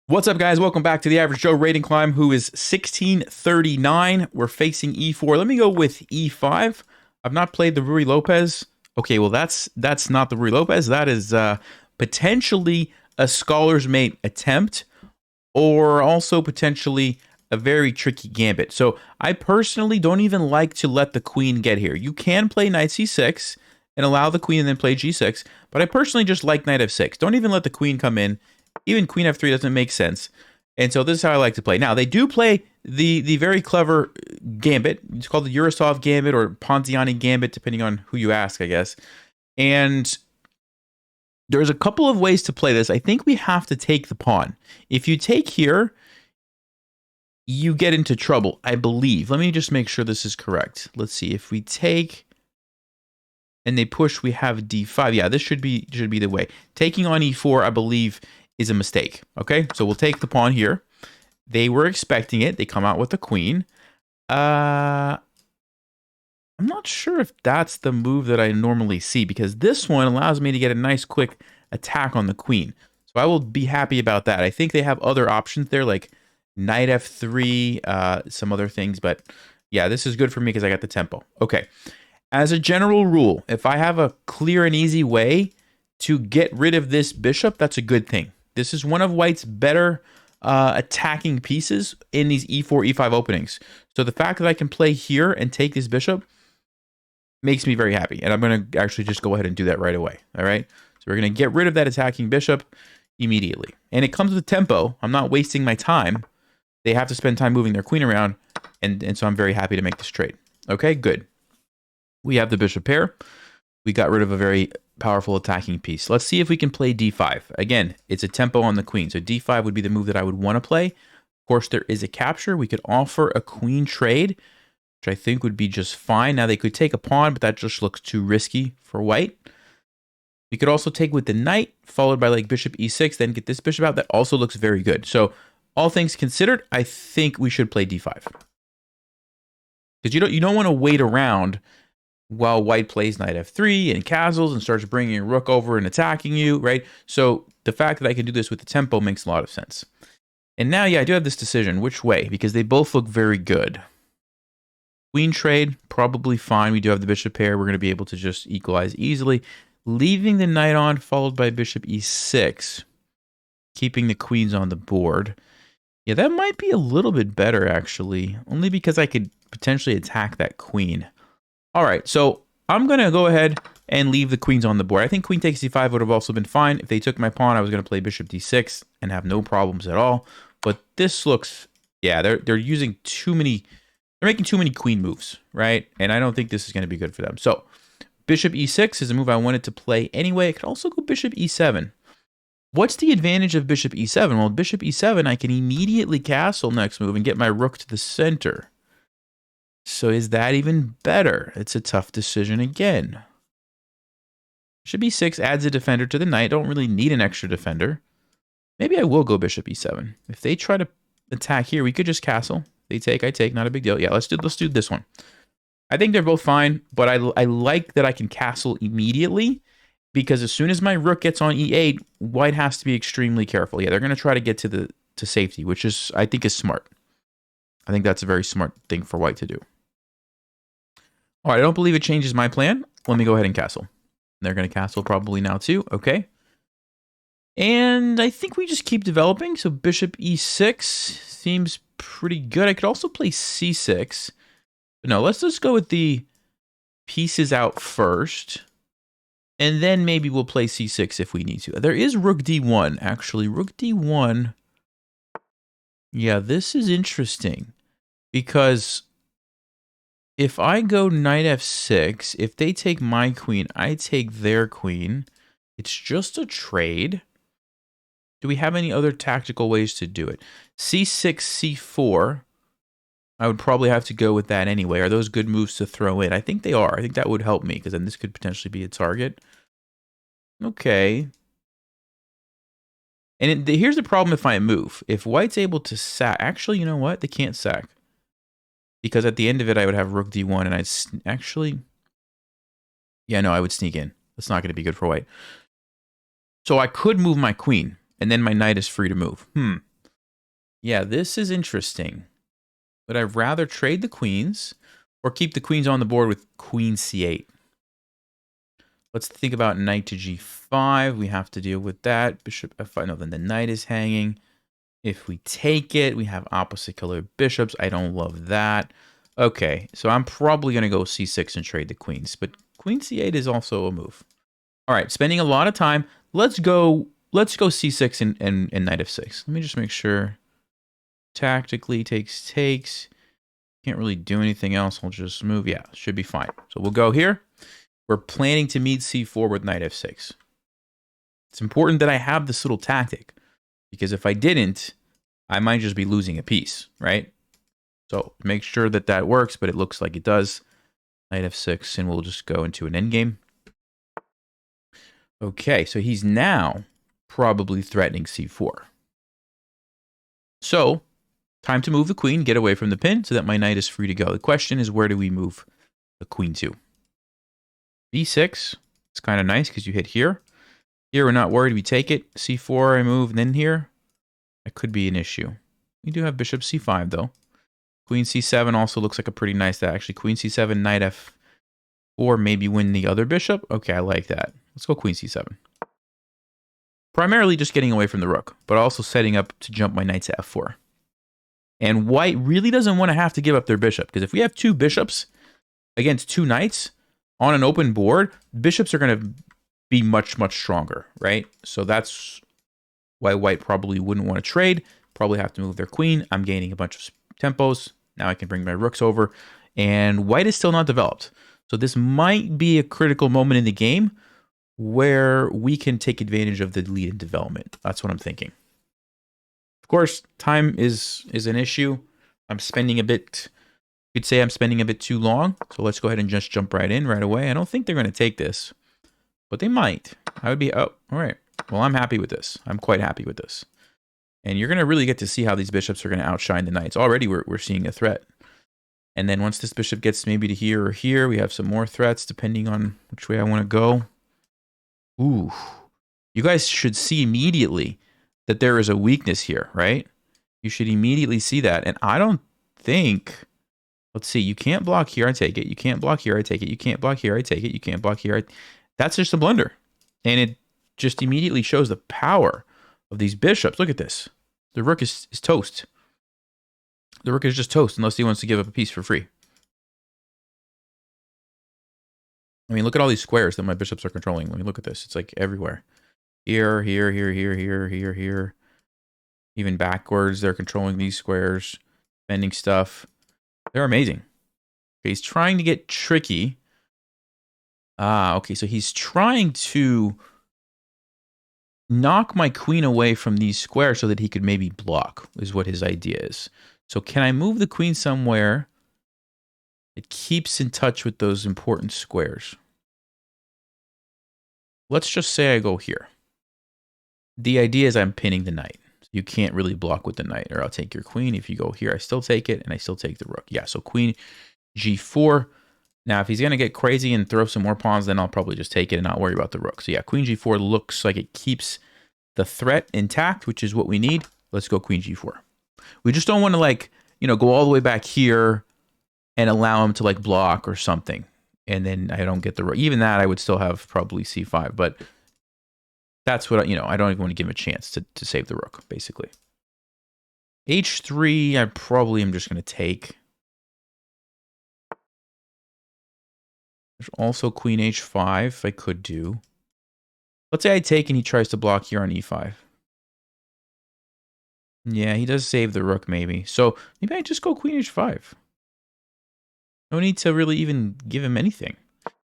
What's up, guys? Welcome back to the Average Joe Rating Climb, who is 1639. We're facing e4. Let me go with e5. I've not played the Ruy Lopez. Okay, well, that's not the Ruy Lopez. That is potentially a Scholar's Mate attempt, or also potentially a very tricky gambit. So I personally don't even like to let the queen get here. You can play knight c6 and allow the queen and then play g6, but I personally just like knight f6. Don't even let the queen come in. Even queen f3 doesn't make sense. And so this is how I like to play. Now, they do play the very clever gambit. It's called the Urasov gambit or Ponziani gambit, depending on who you ask, I guess. And there's a couple of ways to play this. I think we have to take the pawn. If you take here, you get into trouble, I believe. Let me just make sure this is correct. Let's see. If we take and they push, we have d5. Yeah, this should be the way. Taking on e4, I believe, is a mistake. Okay, so we'll take the pawn here. They were expecting it. They come out with the queen. I'm not sure if that's the move that I normally see, because this one allows me to get a nice quick attack on the queen. So I will be happy about that. I think they have other options there, like knight f3, some other things. But yeah, this is good for me because I got the tempo. Okay, as a general rule, if I have a clear and easy way to get rid of this bishop, that's a good thing. This is one of white's better attacking pieces in these e4, e5 openings. So the fact that I can play here and take this bishop makes me very happy. And I'm going to actually just go ahead and do that right away. All right. So we're going to get rid of that attacking bishop immediately. And it comes with tempo. I'm not wasting my time. They have to spend time moving their queen around. And so I'm very happy to make this trade. Okay, good. We have the bishop pair. We got rid of a very powerful attacking piece. Let's see if we can play d5. Again, it's a tempo on the queen, so d5 would be the move that I would want to play. Of course, there is a capture. We could offer a queen trade, which I think would be just fine. Now, they could take a pawn, but that just looks too risky for white. We could also take with the knight, followed by like bishop e6, then get this bishop out. That also looks very good. So all things considered, I think we should play d5. Because you don't want to wait around while white plays knight f3 and castles and starts bringing a rook over and attacking you, right? So the fact that I can do this with the tempo makes a lot of sense. And now, yeah, I do have this decision. Which way? Because they both look very good. Queen trade, probably fine. We do have the bishop pair. We're going to be able to just equalize easily. Leaving the knight on, followed by bishop e6. Keeping the queens on the board. Yeah, that might be a little bit better, actually. Only because I could potentially attack that queen. All right, so I'm going to go ahead and leave the queens on the board. I think queen takes d5 would have also been fine. If they took my pawn, I was going to play bishop d6 and have no problems at all. But this looks, yeah, they're using too many, they're making too many queen moves, right? And I don't think this is going to be good for them. So bishop e6 is a move I wanted to play anyway. I could also go bishop e7. What's the advantage of bishop e7? Well, bishop e7, I can immediately castle next move and get my rook to the center. So is that even better? It's a tough decision again. Bishop e6 adds a defender to the knight. Don't really need an extra defender. Maybe I will go bishop e7. If they try to attack here, we could just castle. They take, I take, not a big deal. Yeah, let's do this one. I think they're both fine, but I like that I can castle immediately, because as soon as my rook gets on e8, white has to be extremely careful. Yeah, they're going to try to get to safety, which is, I think, is smart. I think that's a very smart thing for white to do. All right, I don't believe it changes my plan. Let me go ahead and castle. They're going to castle probably now too. Okay. And I think we just keep developing. So bishop e6 seems pretty good. I could also play c6. But no, let's just go with the pieces out first. And then maybe we'll play c6 if we need to. There is rook d1, actually. Rook d1. Yeah, this is interesting. Because if I go knight f6, if they take my queen, I take their queen. It's just a trade. Do we have any other tactical ways to do it? c6, c4. I would probably have to go with that anyway. Are those good moves to throw in? I think they are. I think that would help me, because then this could potentially be a target. Okay. And here's the problem if I move. If white's able to sack... Actually, you know what? They can't sack. Because at the end of it, I would have rook d1, and I'd actually... Yeah, no, I would sneak in. That's not going to be good for white. So I could move my queen, and then my knight is free to move. Yeah, this is interesting. Would I rather trade the queens or keep the queens on the board with queen c8? Let's think about knight to g5. We have to deal with that. Bishop f5. No, then the knight is hanging. If we take it, we have opposite colored bishops. I don't love that. Okay, so I'm probably going to go c6 and trade the queens. But queen c8 is also a move. All right, spending a lot of time. Let's go c6 and knight f6. Let me just make sure. Tactically takes. Can't really do anything else. I'll just move. Yeah, should be fine. So we'll go here. We're planning to meet c4 with knight f6. It's important that I have this little tactic, because if I didn't, I might just be losing a piece, right? So make sure that that works, but it looks like it does. Knight f6, and we'll just go into an endgame. Okay, so he's now probably threatening c4. So, time to move the queen, get away from the pin so that my knight is free to go. The question is, where do we move the queen to? b6, it's kind of nice because you hit here. Here, we're not worried. We take it. c4, I move, and then here. That could be an issue. We do have bishop c5, though. Queen c7 also looks like a pretty nice... Actually, queen c7, knight f4, maybe win the other bishop. Okay, I like that. Let's go queen c7. Primarily just getting away from the rook, but also setting up to jump my knight to f4. And white really doesn't want to have to give up their bishop, because if we have two bishops against two knights on an open board, bishops are going to be much, much stronger, right? So that's why white probably wouldn't want to trade, probably have to move their queen. I'm gaining a bunch of tempos. Now I can bring my rooks over, and white is still not developed. So this might be a critical moment in the game where we can take advantage of the lead in development. That's what I'm thinking. Of course, time is an issue. I'm spending a bit, you could say I'm spending a bit too long. So let's go ahead and just jump right in right away. I don't think they're going to take this, but they might. I would be, oh, all right. Well, I'm happy with this. I'm quite happy with this. And you're going to really get to see how these bishops are going to outshine the knights. Already we're seeing a threat. And then once this bishop gets maybe to here or here, we have some more threats depending on which way I want to go. Ooh. You guys should see immediately that there is a weakness here, right? You should immediately see that. And I don't think... Let's see. You can't block here, I take it. You can't block here, I take it. You can't block here, I take it. You can't block here. That's just a blunder. And it just immediately shows the power of these bishops. Look at this. The rook is toast. The rook is just toast unless he wants to give up a piece for free. I mean, look at all these squares that my bishops are controlling. Let me look at this. It's like everywhere. Here, here, here, here, here, here, here. Even backwards, they're controlling these squares. Bending stuff. They're amazing. Okay, he's trying to get tricky. Ah, okay, so he's trying to knock my queen away from these squares so that he could maybe block, is what his idea is. So can I move the queen somewhere that keeps in touch with those important squares? Let's just say I go here. The idea is I'm pinning the knight. You can't really block with the knight, or I'll take your queen. If you go here, I still take it, and I still take the rook. Yeah, so queen g4. Now, if he's going to get crazy and throw some more pawns, then I'll probably just take it and not worry about the rook. So yeah, queen g4 looks like it keeps the threat intact, which is what we need. Let's go queen g4. We just don't want to, like, you know, go all the way back here and allow him to, like, block or something. And then I don't get the rook. Even that, I would still have probably c5. But that's what, you know, I don't even want to give him a chance to save the rook, basically. h3, I probably am just going to take. There's also queen h5 I could do. Let's say I take and he tries to block here on e5. Yeah, he does save the rook maybe. So maybe I just go queen h5. No need to really even give him anything.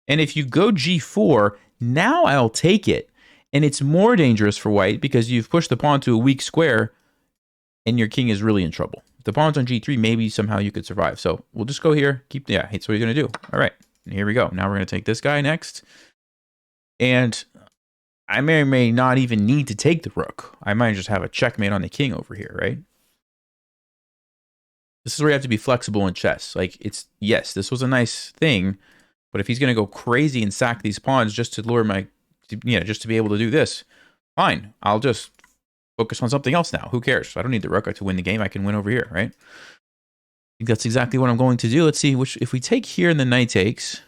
And if you go g4, now I'll take it. And it's more dangerous for white because you've pushed the pawn to a weak square and your king is really in trouble. If the pawn's on g3, maybe somehow you could survive. So we'll just go here. Yeah, that's what you're going to do. All right. And here we go. Now we're going to take this guy next. And I may or may not even need to take the rook. I might just have a checkmate on the king over here, right? This is where you have to be flexible in chess. Like, it's, yes, this was a nice thing, but if he's going to go crazy and sack these pawns just to lure my, you know, just to be able to do this, fine. I'll just focus on something else now. Who cares? I don't need the rook to win the game. I can win over here, right? I think that's exactly what I'm going to do. Let's see, which if we take here and the knight takes,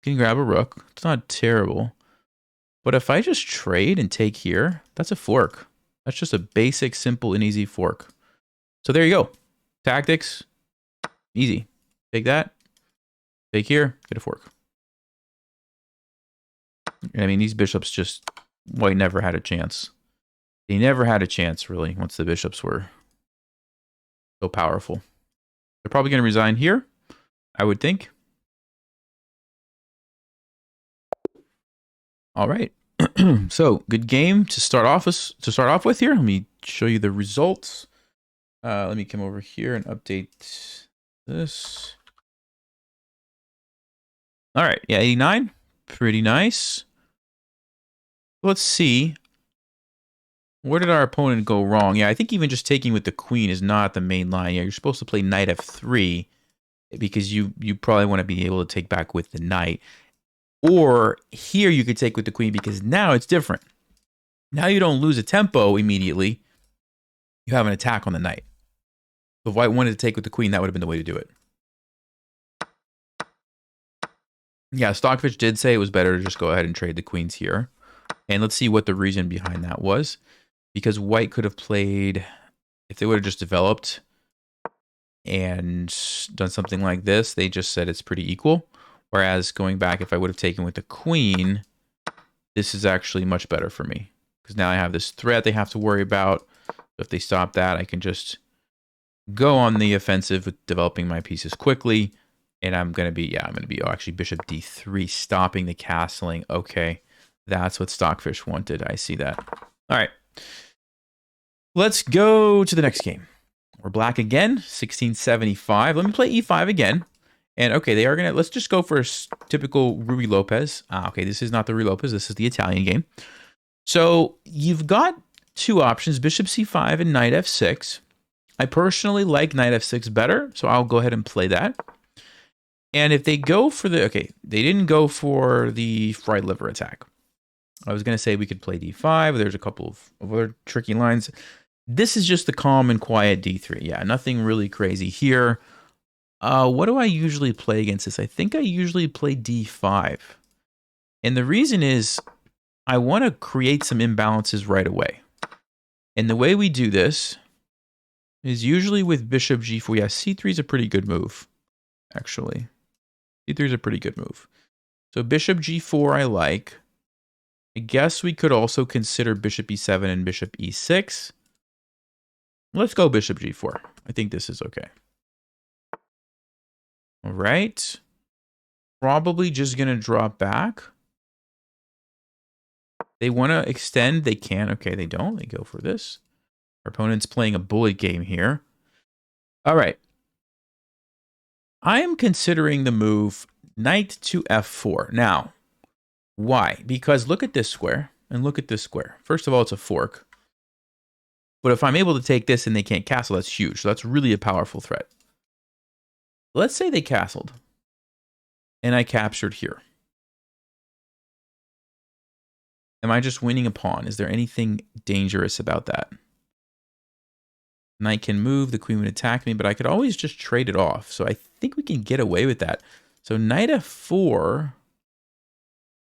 we can grab a rook. It's not terrible. But if I just trade and take here, that's a fork. That's just a basic, simple, and easy fork. So there you go. Tactics, easy. Take that, take here, get a fork. I mean, these bishops just, white never had a chance. They never had a chance, really, once the bishops were so powerful. They're probably going to resign here, I would think. All right. So, good game to start off with here. Let me show you the results. Let me come over here and update this. All right. Yeah, 89. Pretty nice. Let's see. Where did our opponent go wrong? Yeah, I think even just taking with the queen is not the main line. Yeah, you're supposed to play knight f3 because you probably want to be able to take back with the knight. Or here you could take with the queen because now it's different. Now you don't lose a tempo immediately. You have an attack on the knight. If white wanted to take with the queen, that would have been the way to do it. Yeah, Stockfish did say it was better to just go ahead and trade the queens here. And let's see what the reason behind that was. Because white could have played, if they would have just developed and done something like this, they just said it's pretty equal. Whereas going back, if I would have taken with the queen, this is actually much better for me. Because now I have this threat they have to worry about. If they stop that, I can just go on the offensive with developing my pieces quickly. And I'm going to be, actually bishop d3, stopping the castling. Okay, that's what Stockfish wanted. I see that. All right. Let's go to the next game. We're black again, 1675. Let me play e5 again. And okay, they are going to, let's just go for a typical Ruy Lopez. Okay, this is not the Ruy Lopez. This is the Italian game. So you've got two options, bishop c5 and knight f6. I personally like knight f6 better, so I'll go ahead and play that. And if they go for the, okay, they didn't go for the fried liver attack. I was going to say we could play d5. There's a couple of other tricky lines. This is just the calm and quiet d3. Yeah, nothing really crazy here. What do I usually play against this? I think I usually play d5. And the reason is I want to create some imbalances right away. And the way we do this is usually with bishop g4. Yeah, c3 is a pretty good move, actually. c3 is a pretty good move. So bishop g4 I like. I guess we could also consider bishop e7 and bishop e6. Let's go bishop g4. I think this is okay. All right. Probably just going to drop back. They want to extend. They can. Okay, they don't. They go for this. Our opponent's playing a bullet game here. All right. I am considering the move knight to f4. Now, why? Because look at this square and look at this square. First of all, it's a fork. But if I'm able to take this and they can't castle, that's huge. So that's really a powerful threat. Let's say they castled and I captured here. Am I just winning a pawn? Is there anything dangerous about that? Knight can move, the queen would attack me, but I could always just trade it off. So I think we can get away with that. So knight f4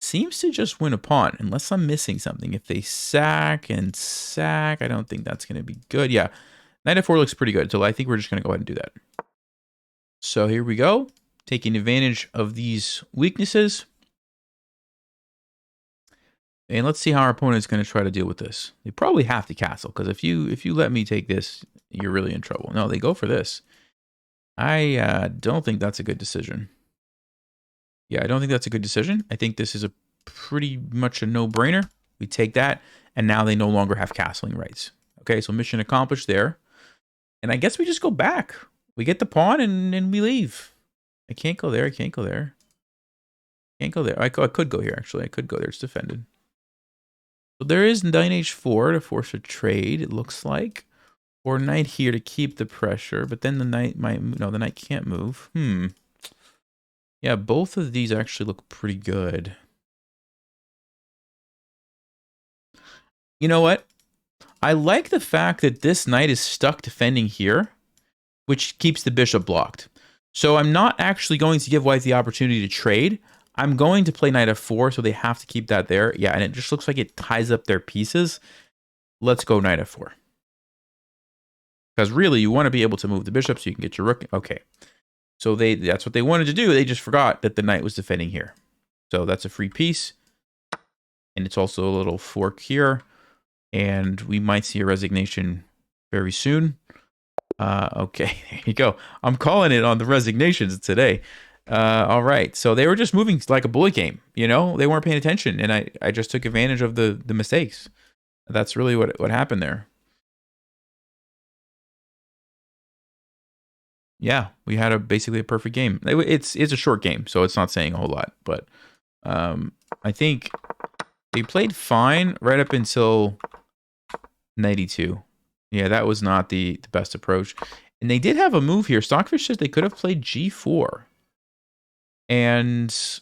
seems to just win a pawn, unless I'm missing something. If they sack and sack, I don't think that's going to be good. Yeah, knight f4 looks pretty good, so I think we're just going to go ahead and do that. So here we go, taking advantage of these weaknesses. And let's see how our opponent's going to try to deal with this. They probably have to castle, because if you let me take this, you're really in trouble. No, they go for this. I don't think that's a good decision. Yeah, I don't think that's a good decision. I think this is a pretty much a no-brainer. We take that, and now they no longer have castling rights. Okay, so mission accomplished there. And I guess we just go back. We get the pawn, and we leave. I can't go there. I can't go there. Can't go there. I could go here, actually. I could go there. It's defended. So there is knight h4 to force a trade, it looks like. Or knight here to keep the pressure, but then the knight might... No, the knight can't move. Yeah, both of these actually look pretty good. You know what? I like the fact that this knight is stuck defending here, which keeps the bishop blocked. So I'm not actually going to give white the opportunity to trade. I'm going to play knight f4, so they have to keep that there. Yeah, and it just looks like it ties up their pieces. Let's go knight f4. Because really, you want to be able to move the bishop so you can get your rook. Okay. So that's what they wanted to do. They just forgot that the knight was defending here. So that's a free piece. And it's also a little fork here. And we might see a resignation very soon. Okay, there you go. I'm calling it on the resignations today. All right. So they were just moving like a bullet game. You know, they weren't paying attention. And I just took advantage of the mistakes. That's really what happened there. Yeah, we had basically a perfect game. It's a short game, so it's not saying a whole lot. But I think they played fine right up until 92. Yeah, that was not the best approach. And they did have a move here. Stockfish says they could have played g4 and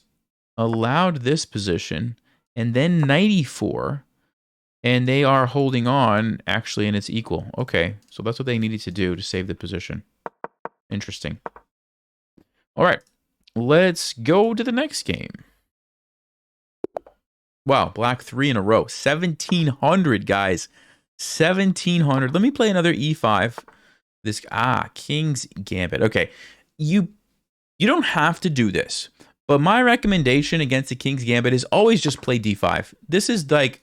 allowed this position, and then knight e4, and they are holding on, actually, and it's equal. Okay, so that's what they needed to do to save the position. Interesting. All right, let's go to the next game. Wow, black 3 in a row. 1,700, guys. 1,700. Let me play another e5. King's Gambit. Okay, you don't have to do this, but my recommendation against the King's Gambit is always just play d5. This is like,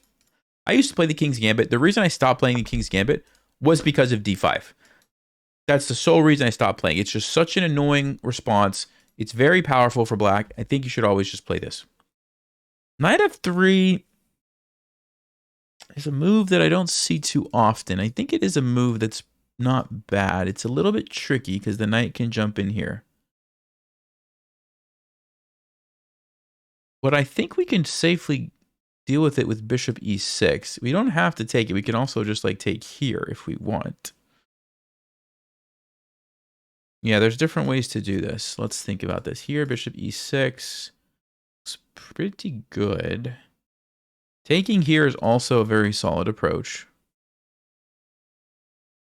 I used to play the King's Gambit. The reason I stopped playing the King's Gambit was because of d5. That's the sole reason I stopped playing. It's just such an annoying response. It's very powerful for black. I think you should always just play this. Knight f3 is a move that I don't see too often. I think it is a move that's not bad. It's a little bit tricky because the knight can jump in here. But I think we can safely deal with it with bishop e6. We don't have to take it. We can also just like take here if we want. Yeah, there's different ways to do this. Let's think about this. Here, bishop e6 looks pretty good. Taking here is also a very solid approach.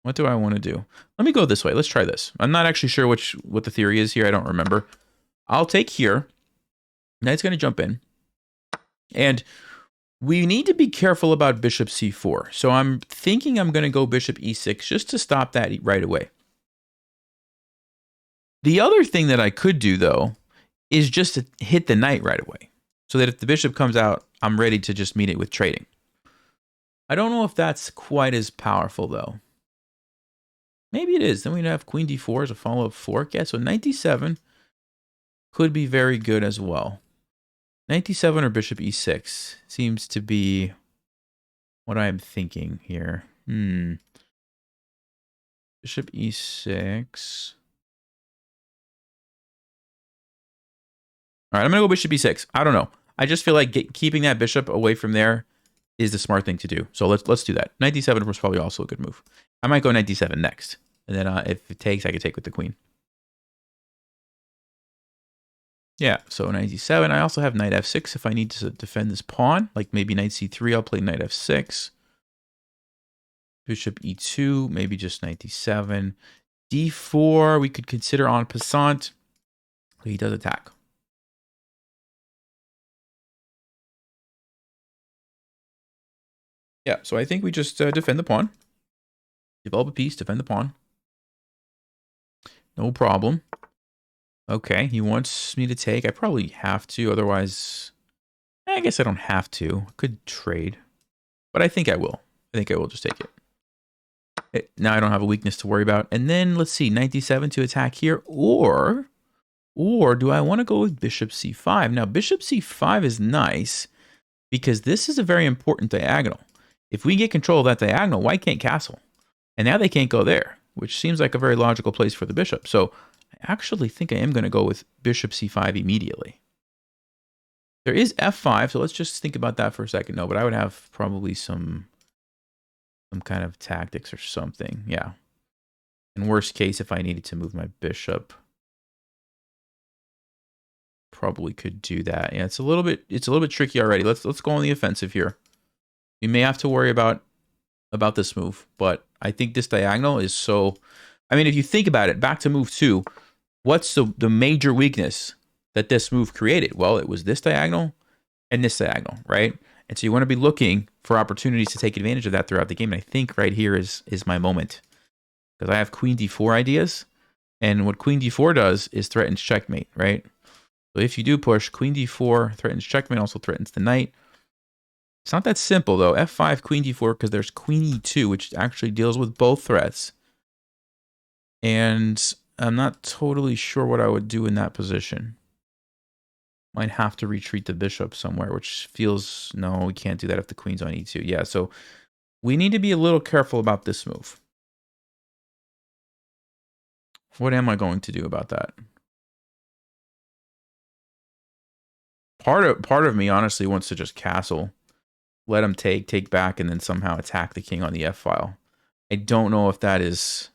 What do I want to do? Let me go this way. Let's try this. I'm not actually sure what the theory is here. I don't remember. I'll take here. Knight's going to jump in. And we need to be careful about bishop c4. So I'm thinking I'm going to go bishop e6 just to stop that right away. The other thing that I could do, though, is just to hit the knight right away. So that if the bishop comes out, I'm ready to just meet it with trading. I don't know if that's quite as powerful, though. Maybe it is. Then we'd have queen d4 as a follow-up fork. Yeah, so knight d7 could be very good as well. Knight d7 or bishop e6 seems to be what I'm thinking here. Bishop e6. All right, I'm going to go bishop e6. I don't know. I just feel like keeping that bishop away from there is the smart thing to do. So let's do that. Knight d7 was probably also a good move. I might go knight d7 next. And then if it takes, I can take with the queen. Yeah, so knight d7. I also have knight f6 if I need to defend this pawn. Like maybe knight c3, I'll play knight f6. Bishop e2, maybe just knight d7. d4, we could consider en passant. He does attack. Yeah, so I think we just defend the pawn. Develop a piece, defend the pawn. No problem. Okay, he wants me to take. I probably have to, otherwise, I guess I don't have to. I could trade, but I think I will. I think I will just take it. Now I don't have a weakness to worry about. And then let's see, knight d7 to attack here, or do I want to go with bishop c5? Now bishop c5 is nice because this is a very important diagonal. If we get control of that diagonal, white can't castle. And now they can't go there, which seems like a very logical place for the bishop. So I actually think I am going to go with bishop c5 immediately. There is f5, so let's just think about that for a second. No, but I would have probably some kind of tactics or something. Yeah. In worst case, if I needed to move my bishop, probably could do that. Yeah, it's a little bit tricky already. Let's go on the offensive here. We may have to worry about about this move, but I think this diagonal is so... I mean, if you think about it, back to move 2, what's the major weakness that this move created? Well, it was this diagonal and this diagonal, right? And so you want to be looking for opportunities to take advantage of that throughout the game. And I think right here is my moment, because I have queen d4 ideas. And what queen d4 does is threatens checkmate, right? So if you do push, queen d4 threatens checkmate, also threatens the knight. It's not that simple, though. f5, queen d4, because there's queen e2, which actually deals with both threats. And I'm not totally sure what I would do in that position. Might have to retreat the bishop somewhere, which feels... No, we can't do that if the queen's on e2. Yeah, so we need to be a little careful about this move. What am I going to do about that? Part of me honestly wants to just castle, let him take back, and then somehow attack the king on the f file. I don't know if that is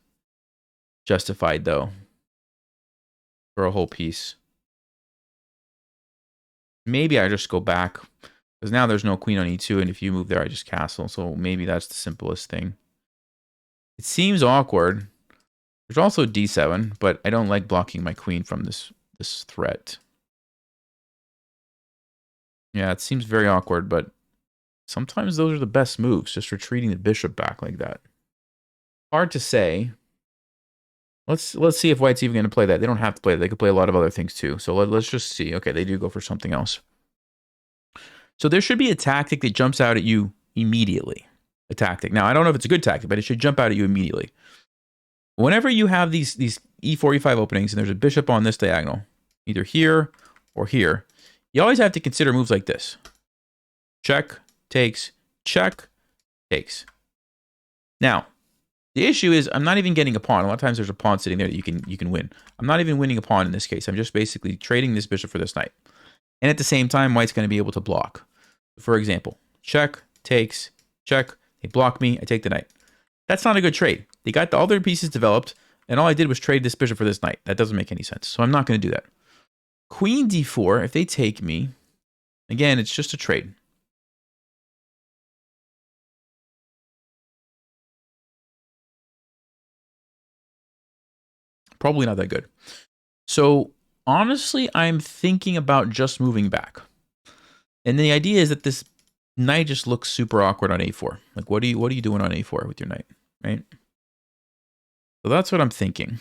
justified though for a whole piece. Maybe I just go back, because now there's no queen on e2, and if you move there, I just castle. So maybe that's the simplest thing. It seems awkward. There's also d7, but I don't like blocking my queen from this threat. Yeah, it seems very awkward, but sometimes those are the best moves, just retreating the bishop back like that. Hard to say. Let's see if white's even going to play that. They don't have to play that. They could play a lot of other things too. So let's just see. Okay, they do go for something else. So there should be a tactic that jumps out at you immediately. A tactic. Now, I don't know if it's a good tactic, but it should jump out at you immediately. Whenever you have these e4, e5 openings, and there's a bishop on this diagonal, either here or here, you always have to consider moves like this. Check, takes, check, takes. Now, the issue is I'm not even getting a pawn. A lot of times there's a pawn sitting there that you can win. I'm not even winning a pawn in this case. I'm just basically trading this bishop for this knight. And at the same time, white's going to be able to block. For example, check, takes, check. They block me. I take the knight. That's not a good trade. They got all their pieces developed, and all I did was trade this bishop for this knight. That doesn't make any sense. So I'm not going to do that. Queen d4, if they take me, again, it's just a trade. Probably not that good. So honestly, I'm thinking about just moving back. And the idea is that this knight just looks super awkward on a4. Like, what are you doing on a4 with your knight, right? So that's what I'm thinking.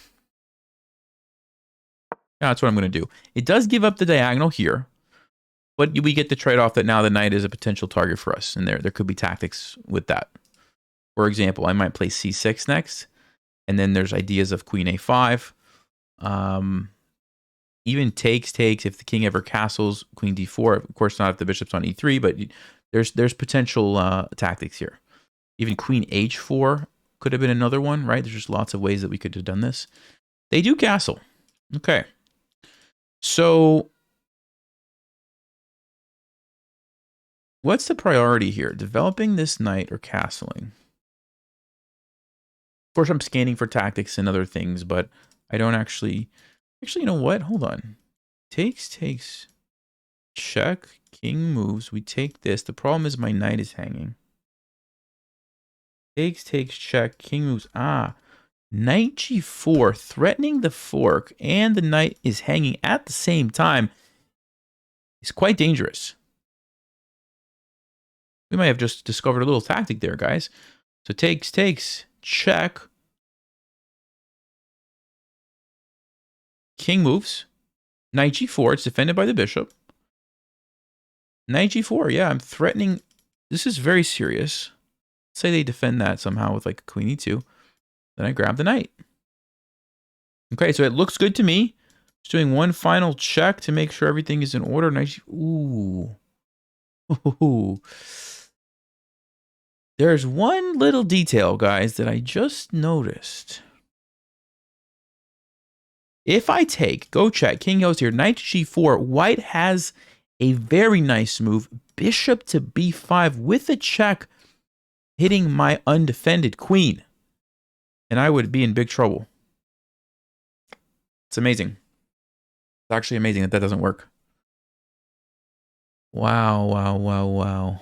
Yeah, that's what I'm going to do. It does give up the diagonal here, but we get the trade-off that now the knight is a potential target for us, and there could be tactics with that. For example, I might play c6 next, and then there's ideas of queen a5. Even takes if the king ever castles, queen d4. Of course, not if the bishop's on e3, but there's potential tactics here. Even queen h4 could have been another one, right? There's just lots of ways that we could have done this. They do castle. Okay. So what's the priority here? Developing this knight or castling? Of course, I'm scanning for tactics and other things, but I don't actually... Actually, you know what? Hold on. Takes, check, king moves. We take this. The problem is my knight is hanging. Takes, check, king moves. Ah, knight g4, threatening the fork, and the knight is hanging at the same time. It's quite dangerous. We might have just discovered a little tactic there, guys. So takes, check. King moves. Knight g4, it's defended by the bishop. Knight g4, yeah, I'm threatening. This is very serious. Say they defend that somehow with like a queen e2. Then I grab the knight. Okay, so it looks good to me. Just doing one final check to make sure everything is in order. Knight ooh. Ooh. There's one little detail, guys, that I just noticed. If I take, go check, king goes here, knight to g4, white has a very nice move, bishop to b5 with a check, hitting my undefended queen. And I would be in big trouble. It's amazing. It's actually amazing that doesn't work. Wow.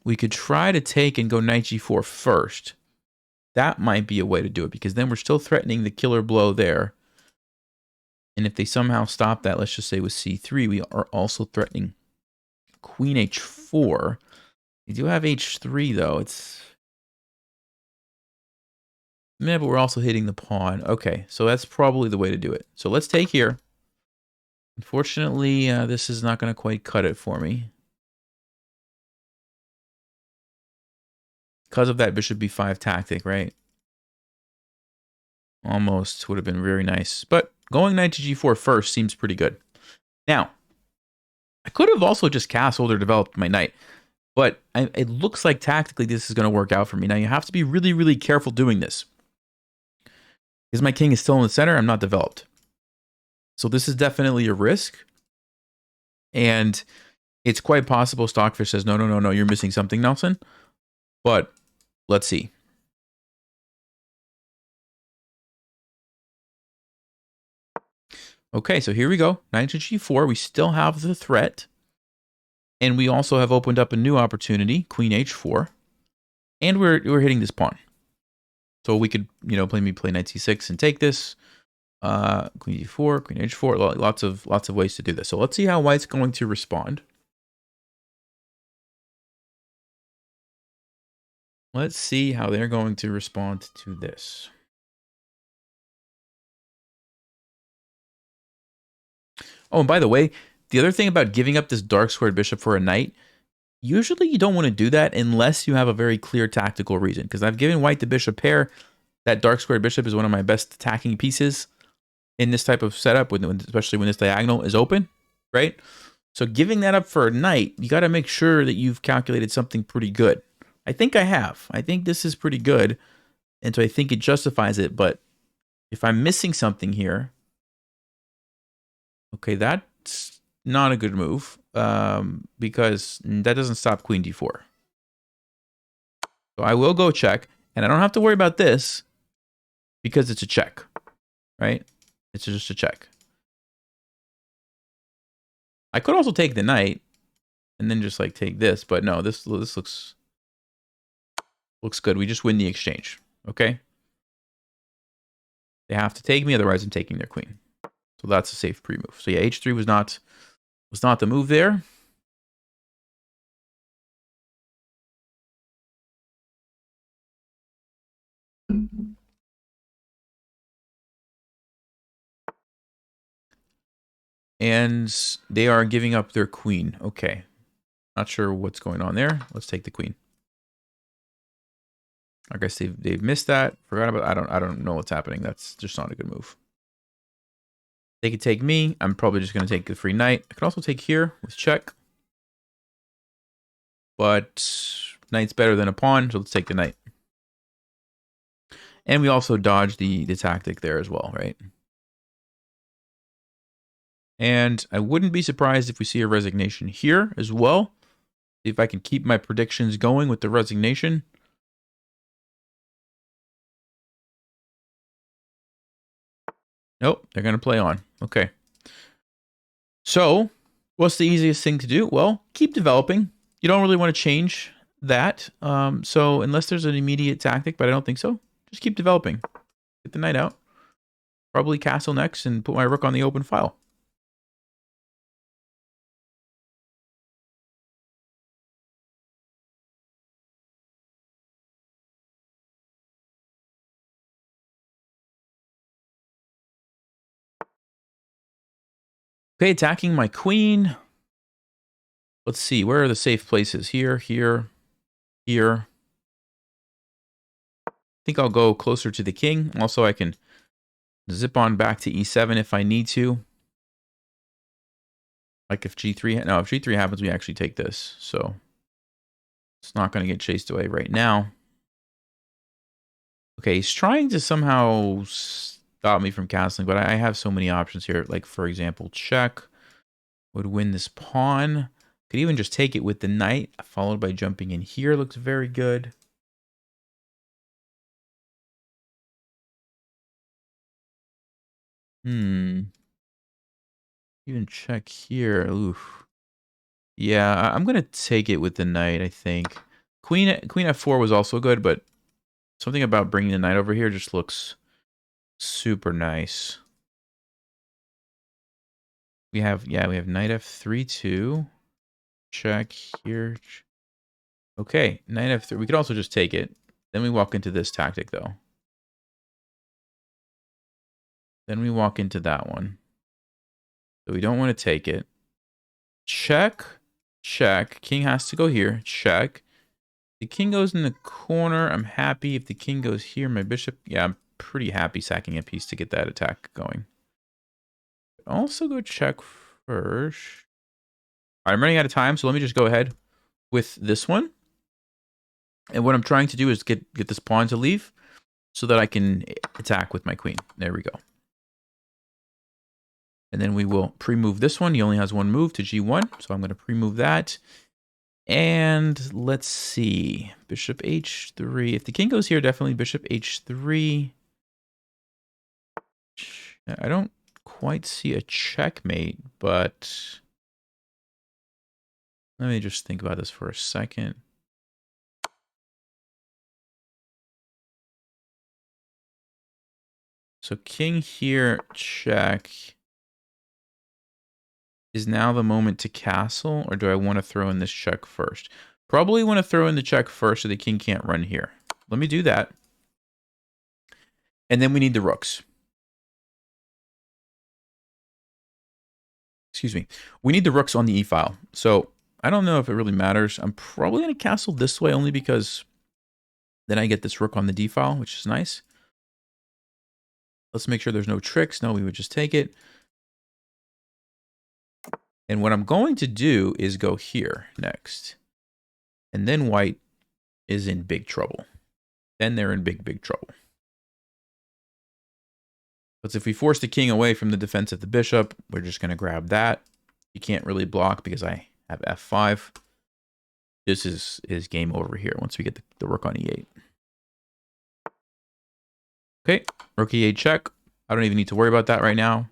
we could try to take and go knight g4 first. That might be a way to do it, because then we're still threatening the killer blow there. And if they somehow stop that, let's just say with c3, we are also threatening queen h4. We do have h3, though. Yeah, but we're also hitting the pawn. Okay, so that's probably the way to do it. So let's take here. Unfortunately, this is not going to quite cut it for me. Because of that bishop b5 tactic, right? Almost would have been very nice. But going knight to g4 first seems pretty good. Now, I could have also just castled or developed my knight. But it looks like tactically this is going to work out for me. Now, you have to be really, really careful doing this. Because my king is still in the center, I'm not developed. So this is definitely a risk. And it's quite possible Stockfish says, no, no, no, no, you're missing something, Nelson. But let's see. Okay, so here we go. Knight to g4. We still have the threat. And we also have opened up a new opportunity, queen h4. And we're hitting this pawn. So we could, play knight c6 and take this. Queen d4, queen h4, lots of ways to do this. So let's see how white's going to respond. Let's see how they're going to respond to this. Oh, and by the way, the other thing about giving up this dark squared bishop for a knight, usually you don't want to do that unless you have a very clear tactical reason. Because I've given white the bishop pair. That dark squared bishop is one of my best attacking pieces in this type of setup, especially when this diagonal is open, right? So giving that up for a knight, you got to make sure that you've calculated something pretty good. I think I have. I think this is pretty good, and so I think it justifies it. But if I'm missing something here, okay, that's not a good move, because that doesn't stop queen d4. So I will go check, and I don't have to worry about this because it's a check, right? It's just a check. I could also take the knight and then just like take this, but no, this looks good. We just win the exchange, okay? They have to take me, otherwise I'm taking their queen. So that's a safe pre-move. So yeah, h3 was not the move there. And they are giving up their queen. Okay. Not sure what's going on there. Let's take the queen. I guess they've missed that. Forgot about I don't know what's happening. That's just not a good move. They could take me. I'm probably just going to take the free knight. I could also take here with check. But knight's better than a pawn, so let's take the knight. And we also dodged the tactic there as well, right? And I wouldn't be surprised if we see a resignation here as well. If I can keep my predictions going with the resignation. Nope, they're going to play on. Okay. So, what's the easiest thing to do? Well, keep developing. You don't really want to change that. So, unless there's an immediate tactic, but I don't think so, just keep developing. Get the knight out. Probably castle next and put my rook on the open file. Okay, attacking my queen. Let's see, where are the safe places? Here, here, here. I think I'll go closer to the king. Also, I can zip on back to e7 if I need to. Like if g3, no, if g3 happens, we actually take this. So it's not going to get chased away right now. Okay, he's trying to somehow stop me from castling, but I have so many options here. Like, for example, check would win this pawn. Could even just take it with the knight, followed by jumping in here. Looks very good. Even check here. Oof. Yeah, I'm going to take it with the knight, I think. Queen f4 was also good, but something about bringing the knight over here just looks super nice. We have knight f3 too. Check here. Okay, knight f3. We could also just take it. Then we walk into this tactic, though. Then we walk into that one. So we don't want to take it. Check. Check. King has to go here. Check. The king goes in the corner. I'm happy. If the king goes here, my bishop... Yeah, I'm pretty happy sacking a piece to get that attack going. Also go check first. All right, I'm running out of time, so let me just go ahead with this one. And what I'm trying to do is get this pawn to leave so that I can attack with my queen. There we go. And then we will pre-move this one. He only has one move to g1, so I'm going to pre-move that. And let's see. Bishop h3. If the king goes here, definitely bishop h3. I don't quite see a checkmate, but let me just think about this for a second. So king here, check. Is now the moment to castle, or do I want to throw in this check first? Probably want to throw in the check first so the king can't run here. Let me do that. And then we need the rooks. Excuse me. We need the rooks on the e-file. So I don't know if it really matters. I'm probably going to castle this way only because then I get this rook on the d-file, which is nice. Let's make sure there's no tricks. No, we would just take it. And what I'm going to do is go here next. And then white is in big trouble. Then they're in big trouble. But if we force the king away from the defense of the bishop, we're just going to grab that. You can't really block because I have f5. This is game over here once we get the rook on e8. Okay, rook e8 check. I don't even need to worry about that right now.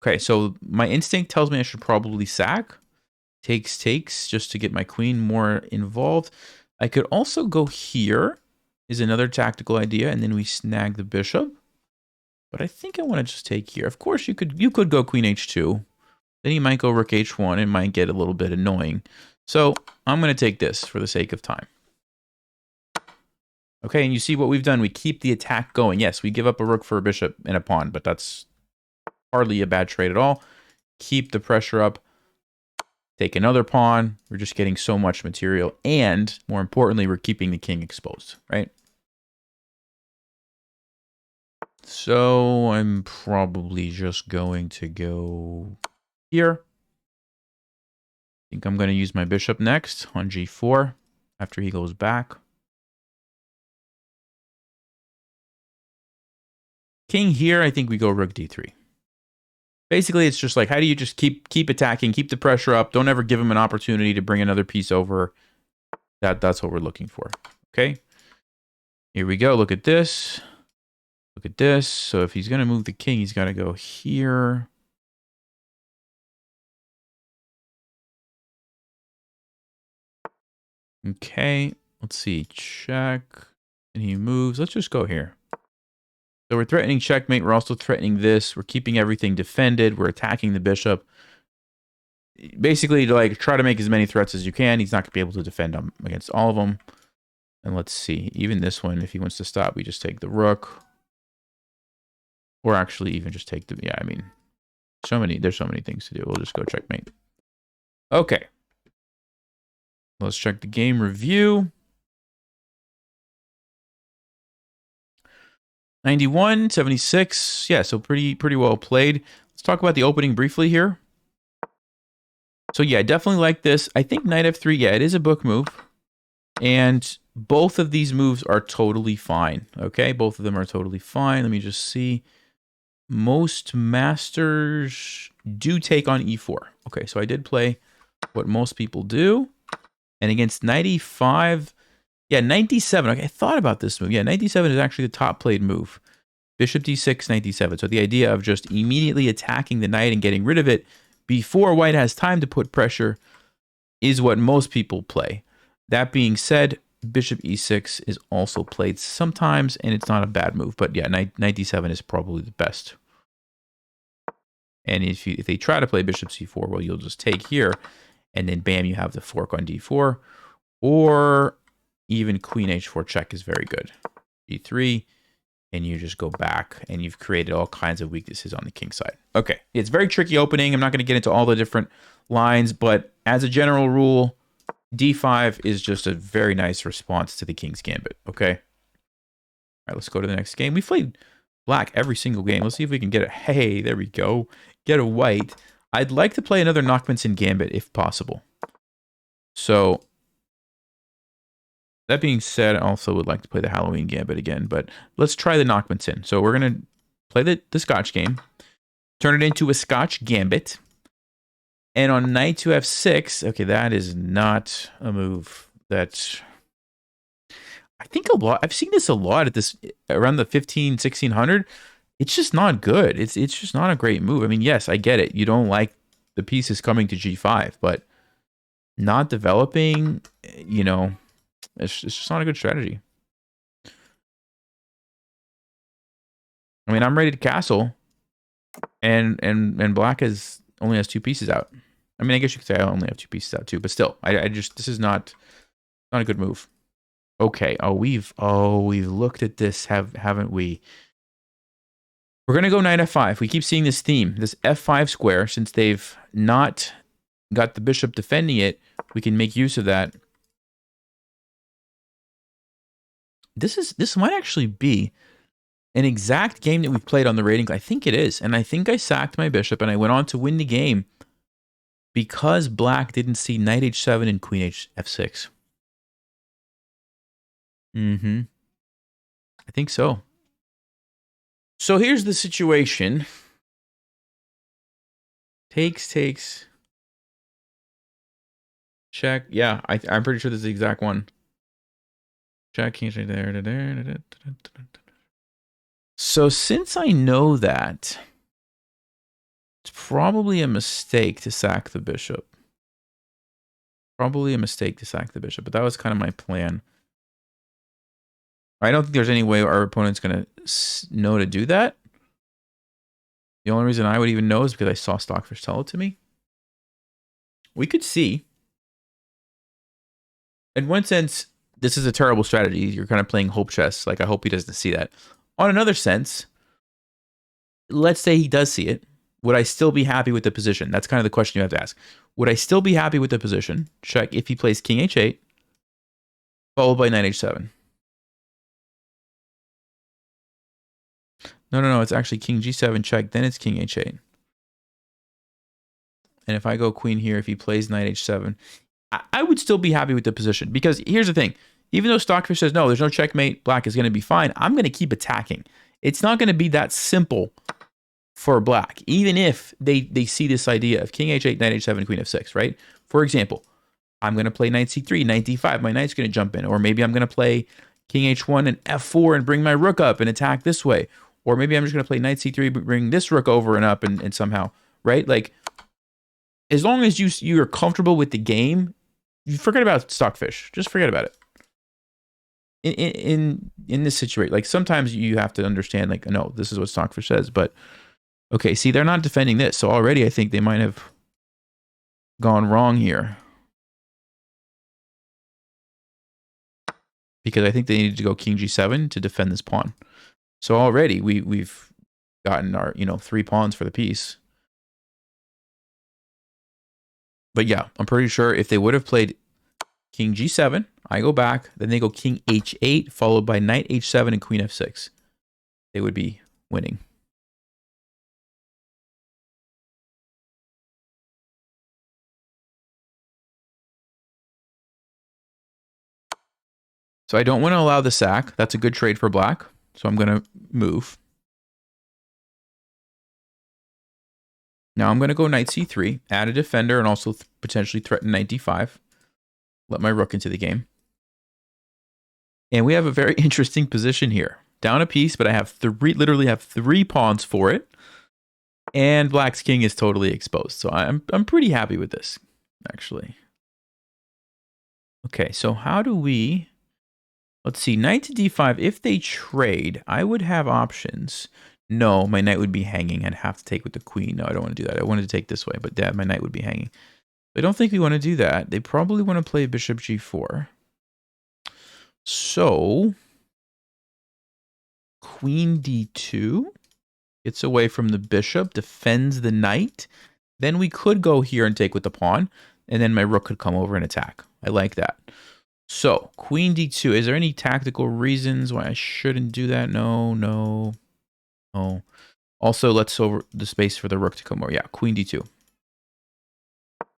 Okay, so my instinct tells me I should probably sack. Takes, just to get my queen more involved. I could also go here, is another tactical idea, and then we snag the bishop. But I think I want to just take here. Of course, you could go queen h2. Then you might go rook h1. It might get a little bit annoying. So I'm going to take this for the sake of time. Okay, and you see what we've done. We keep the attack going. Yes, we give up a rook for a bishop and a pawn, but that's hardly a bad trade at all. Keep the pressure up. Take another pawn. We're just getting so much material. And more importantly, we're keeping the king exposed, right? So I'm probably just going to go here. I think I'm going to use my bishop next on g4 after he goes back. King here, I think we go rook d3. Basically, it's just like, how do you just keep attacking, keep the pressure up, don't ever give him an opportunity to bring another piece over. That's what we're looking for. Okay. Here we go. Look at this. Look at this. So if he's going to move the king, he's got to go here. Okay. Let's see. Check. And he moves. Let's just go here. So we're threatening checkmate. We're also threatening this. We're keeping everything defended. We're attacking the bishop. Basically, to like try to make as many threats as you can. He's not going to be able to defend them against all of them. And let's see. Even this one, if he wants to stop, we just take the rook. Or actually even just take the... Yeah, I mean, there's so many things to do. We'll just go checkmate. Okay. Let's check the game review. 91, 76. Yeah, so pretty well played. Let's talk about the opening briefly here. So yeah, I definitely like this. I think knight f3, yeah, it is a book move. And both of these moves are totally fine. Okay, both of them are totally fine. Let me just see. Most masters do take on e4. Okay, so I did play what most people do. And against knight e5... Yeah, knight d7. Okay, I thought about this move. Yeah, knight d7 is actually the top played move. Bishop d6, knight d7. So the idea of just immediately attacking the knight and getting rid of it before white has time to put pressure is what most people play. That being said, bishop e6 is also played sometimes, and it's not a bad move. But yeah, knight d7 is probably the best. And if they try to play bishop c4, well, you'll just take here, and then bam, you have the fork on d4. Or even queen h4 check is very good. d3, and you just go back, and you've created all kinds of weaknesses on the king side. Okay, it's very tricky opening. I'm not going to get into all the different lines, but as a general rule, d5 is just a very nice response to the king's gambit, okay? All right, let's go to the next game. We played black every single game. Let's see if we can get it. Hey, there we go. Get a white. I'd like to play another Nachmanson gambit if possible. So that being said, I also would like to play the Halloween gambit again, but let's try the Nachmanson. So we're going to play the Scotch game, turn it into a Scotch gambit. And on knight to f6, okay, that is not a move that I think a lot. I've seen this a lot at this around the 1600. It's just not good. It's just not a great move. I mean, yes, I get it. You don't like the pieces coming to g5, but not developing, you know, it's just not a good strategy. I mean, I'm ready to castle, and black only has 2 pieces out. I mean, I guess you could say I only have 2 pieces out too, but still, I just this is not a good move. Okay. We've looked at this, haven't we? We're gonna go knight f5. We keep seeing this theme, this f5 square. Since they've not got the bishop defending it, we can make use of that. This might actually be an exact game that we've played on the rating. I think it is, and I think I sacked my bishop, and I went on to win the game because black didn't see knight h7 and queen f6. I think so. So here's the situation. Takes. Check. Yeah, I'm pretty sure this is the exact one. Check. There. So since I know that, it's probably a mistake to sack the bishop. But that was kind of my plan. I don't think there's any way our opponent's going to know to do that. The only reason I would even know is because I saw Stockfish tell it to me. We could see. In one sense, this is a terrible strategy. You're kind of playing hope chess. Like, I hope he doesn't see that. On another sense, let's say he does see it. Would I still be happy with the position? That's kind of the question you have to ask. Would I still be happy with the position? Check if he plays king h8, followed by knight h7. No. It's actually king g7 check, then it's king h8. And if I go queen here, if he plays knight h7, I would still be happy with the position. Because here's the thing. Even though Stockfish says, no, there's no checkmate, black is going to be fine, I'm going to keep attacking. It's not going to be that simple for black. Even if they see this idea of king h8, knight h7, queen f6, right? For example, I'm going to play knight c3, knight d5. My knight's going to jump in. Or maybe I'm going to play king h1 and f4 and bring my rook up and attack this way. Or maybe I'm just going to play knight c3, but bring this rook over and up and somehow, right? Like, as long as you're comfortable with the game, you forget about Stockfish. Just forget about it. In this situation, like, sometimes you have to understand, like, no, this is what Stockfish says, but okay, see, they're not defending this, so already I think they might have gone wrong here. Because I think they needed to go king g7 to defend this pawn. So already we've gotten our, 3 pawns for the piece. But yeah, I'm pretty sure if they would have played king g7, I go back, then they go king h8, followed by knight h7 and queen f6. They would be winning. So I don't want to allow the sack. That's a good trade for black. So I'm going to move. Now I'm going to go knight c3, add a defender, and also potentially threaten knight d5. Let my rook into the game. And we have a very interesting position here. Down a piece, but I have literally have 3 pawns for it. And black's king is totally exposed. So I'm pretty happy with this, actually. Okay, so how do we... Let's see, knight to d5. If they trade, I would have options. No, my knight would be hanging. I'd have to take with the queen. No, I don't want to do that. I wanted to take this way, but dad, my knight would be hanging. I don't think we want to do that. They probably want to play bishop g4. So, queen d2 gets away from the bishop, defends the knight. Then we could go here and take with the pawn, and then my rook could come over and attack. I like that. So, queen d2. Is there any tactical reasons why I shouldn't do that? No, no, no. Also, let's over the space for the rook to come over. Yeah, queen d2.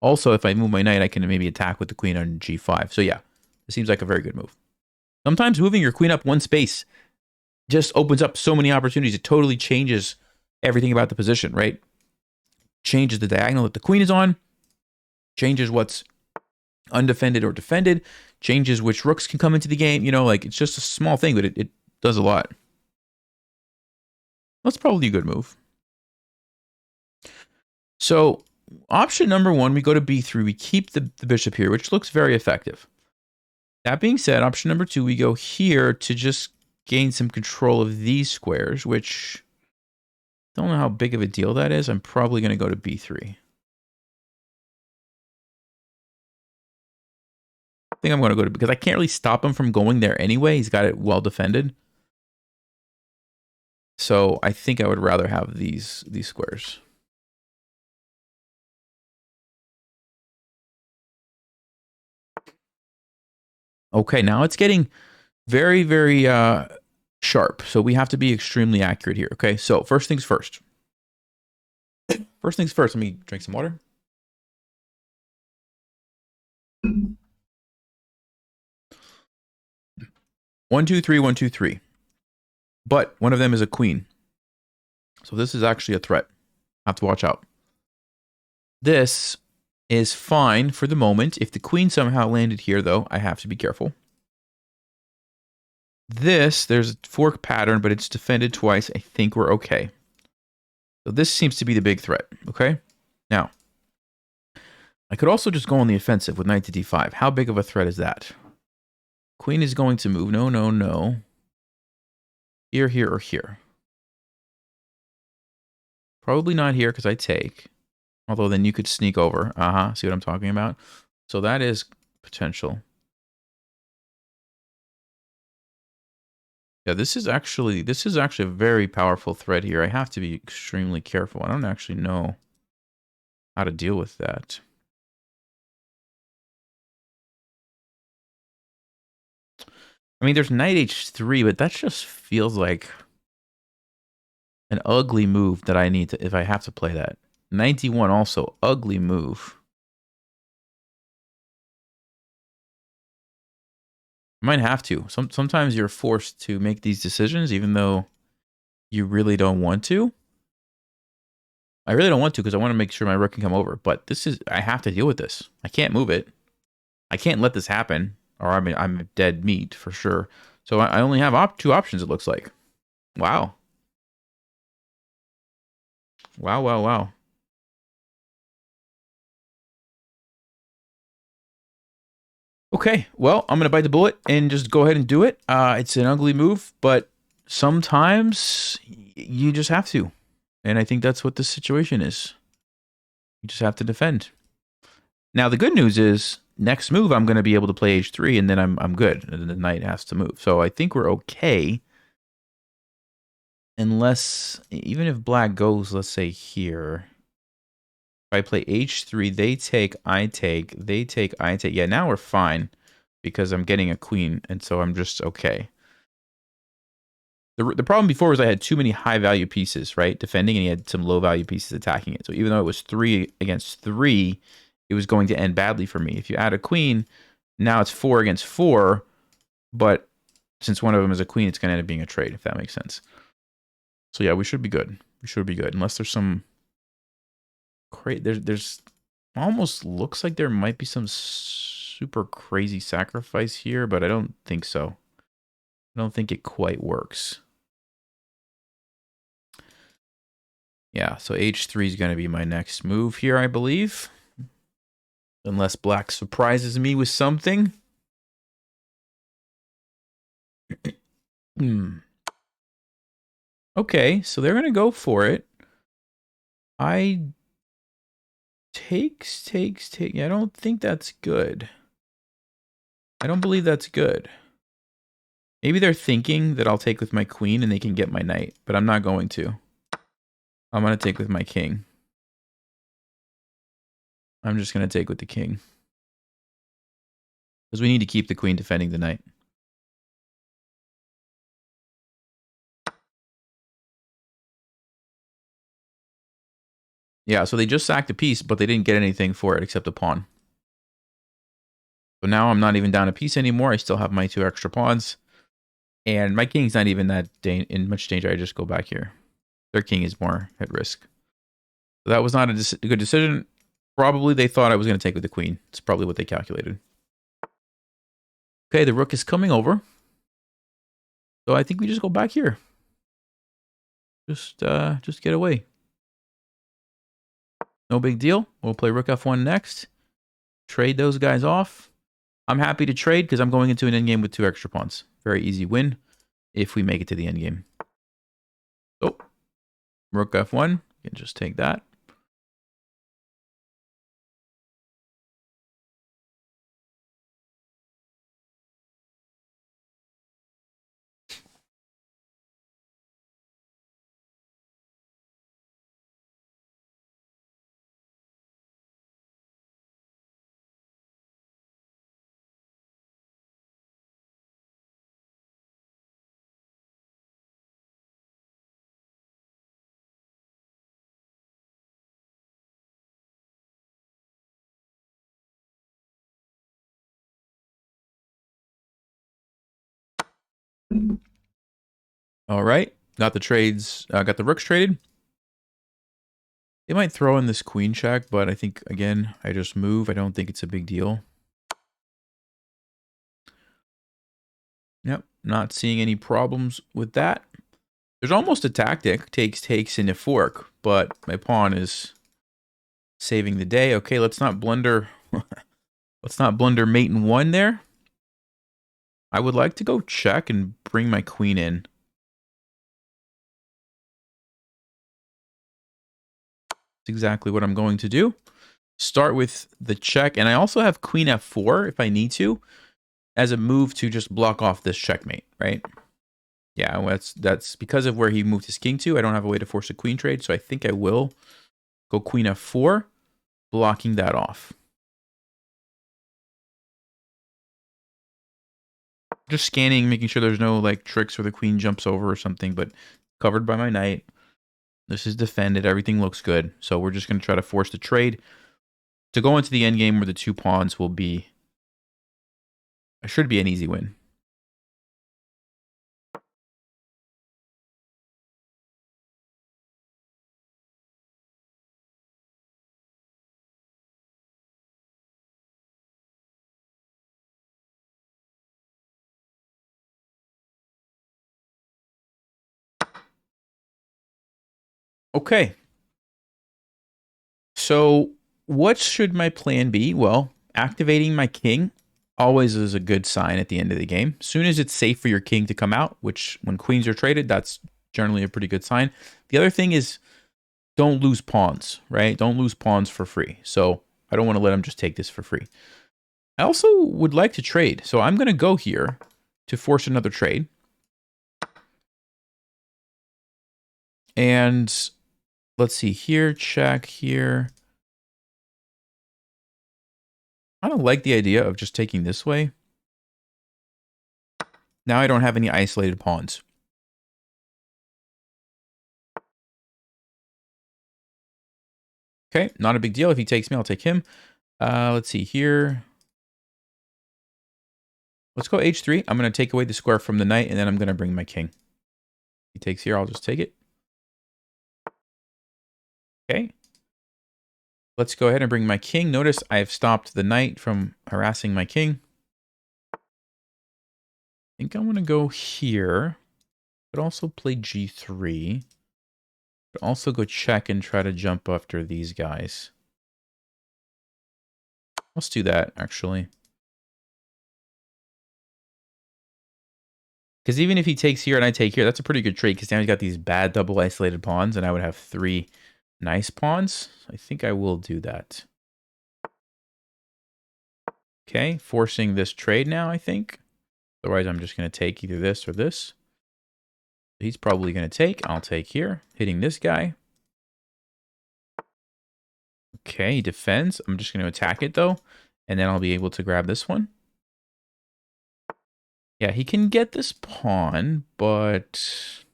Also, if I move my knight, I can maybe attack with the queen on g5. So yeah, it seems like a very good move. Sometimes moving your queen up one space just opens up so many opportunities. It totally changes everything about the position, right? Changes the diagonal that the queen is on, changes what's undefended or defended, changes which rooks can come into the game. You know, like it's just a small thing, but it does a lot. That's probably a good move. So option number one, we go to b3. We keep the bishop here, which looks very effective. That being said, option number two, we go here to just gain some control of these squares, which I don't know how big of a deal that is. I'm probably going to go to b3. I think I'm going to go to, because I can't really stop him from going there anyway. He's got it well defended. So I think I would rather have these squares. Okay, now it's getting very, very sharp. So we have to be extremely accurate here. Okay, so first things first. First things first, let me drink some water. One, two, three, one, two, three. But one of them is a queen. So this is actually a threat. I have to watch out. This is fine for the moment. If the queen somehow landed here, though, I have to be careful. This, there's a fork pattern, but it's defended twice. I think we're okay. So this seems to be the big threat, okay? Now, I could also just go on the offensive with knight to d5. How big of a threat is that? Queen is going to move. No, no, no. Here, here, or here. Probably not here because I take. Although then you could sneak over. See what I'm talking about? So that is potential. Yeah, this is actually a very powerful threat here. I have to be extremely careful. I don't actually know how to deal with that. I mean, there's knight h3, but that just feels like an ugly move that I need to, if I have to play that. Knight d1 also, ugly move. I might have to. Sometimes you're forced to make these decisions even though you really don't want to. I really don't want to because I want to make sure my rook can come over. But this is, I have to deal with this. I can't move it. I can't let this happen, or I mean, I'm dead meat for sure. So I only have two options, it looks like. Wow. Wow, wow, wow. Okay, well, I'm going to bite the bullet and just go ahead and do it. It's an ugly move, but sometimes you just have to. And I think that's what this situation is. You just have to defend. Now, the good news is, next move, I'm going to be able to play h3, and then I'm good. And the knight has to move. So I think we're okay. Unless, even if black goes, let's say, here. If I play h3, they take, I take, they take, I take. Yeah, now we're fine because I'm getting a queen, and so I'm just okay. The problem before was I had too many high-value pieces, right, defending, and he had some low-value pieces attacking it. So even though it was 3 against 3, it was going to end badly for me. If you add a queen, now it's 4 against 4, but since one of them is a queen, it's going to end up being a trade, if that makes sense. So yeah, we should be good. We should be good, unless there's some... There's almost looks like there might be some super crazy sacrifice here, but I don't think so. I don't think it quite works. Yeah, so h3 is going to be my next move here, I believe. Unless black surprises me with something. Okay, so they're going to go for it. I takes. I don't think that's good. I don't believe that's good. Maybe they're thinking that I'll take with my queen and they can get my knight, but I'm not going to. I'm going to take with my king. I'm just going to take with the king. Because we need to keep the queen defending the knight. Yeah, so they just sacked a piece, but they didn't get anything for it except a pawn. So now I'm not even down a piece anymore. I still have my 2 extra pawns. And my king's not even that in much danger. I just go back here. Their king is more at risk. So that was not a good decision. Probably they thought I was going to take with the queen. It's probably what they calculated. Okay, the rook is coming over. So I think we just go back here. Just get away. No big deal. We'll play rook f1 next. Trade those guys off. I'm happy to trade because I'm going into an endgame with 2 extra pawns. Very easy win if we make it to the endgame. Oh, rook f1. You can just take that. All right. Got the trades. Got the rooks traded. They might throw in this queen check, but I think, again, I just move. I don't think it's a big deal. Yep. Not seeing any problems with that. There's almost a tactic. Takes in a fork, but my pawn is saving the day. Okay, let's not blunder. Let's not blunder mate in 1 there. I would like to go check and bring my queen in. That's exactly what I'm going to do. Start with the check, and I also have queen f4 if I need to, as a move to just block off this checkmate, right? Yeah, well, that's because of where he moved his king to. I don't have a way to force a queen trade, so I think I will go queen f4, blocking that off. Just scanning, making sure there's no like tricks where the queen jumps over or something, but covered by my knight. This is defended. Everything looks good. So we're just going to try to force the trade to go into the endgame where the 2 pawns will be. It should be an easy win. Okay. So what should my plan be? Well, activating my king always is a good sign at the end of the game. As soon as it's safe for your king to come out, which when queens are traded, that's generally a pretty good sign. The other thing is don't lose pawns, right? Don't lose pawns for free. So I don't want to let him just take this for free. I also would like to trade. So I'm going to go here to force another trade. And let's see here, check here. I don't like the idea of just taking this way. Now I don't have any isolated pawns. Okay, not a big deal. If he takes me, I'll take him. Let's see here. Let's go h3. I'm going to take away the square from the knight, and then I'm going to bring my king. He takes here, I'll just take it. Okay. Let's go ahead and bring my king. Notice I've stopped the knight from harassing my king. I think I'm going to go here. But also play g3. But also go check and try to jump after these guys. Let's do that, actually. Because Because even if he takes here and I take here, that's a pretty good trade. Because now he's got these bad double isolated pawns, and I would have 3 nice pawns. I think I will do that. Okay, forcing this trade now, I think. Otherwise, I'm just going to take either this or this. He's probably going to take. I'll take here, hitting this guy. Okay, he defends. I'm just going to attack it, though. And then I'll be able to grab this one. Yeah, he can get this pawn, but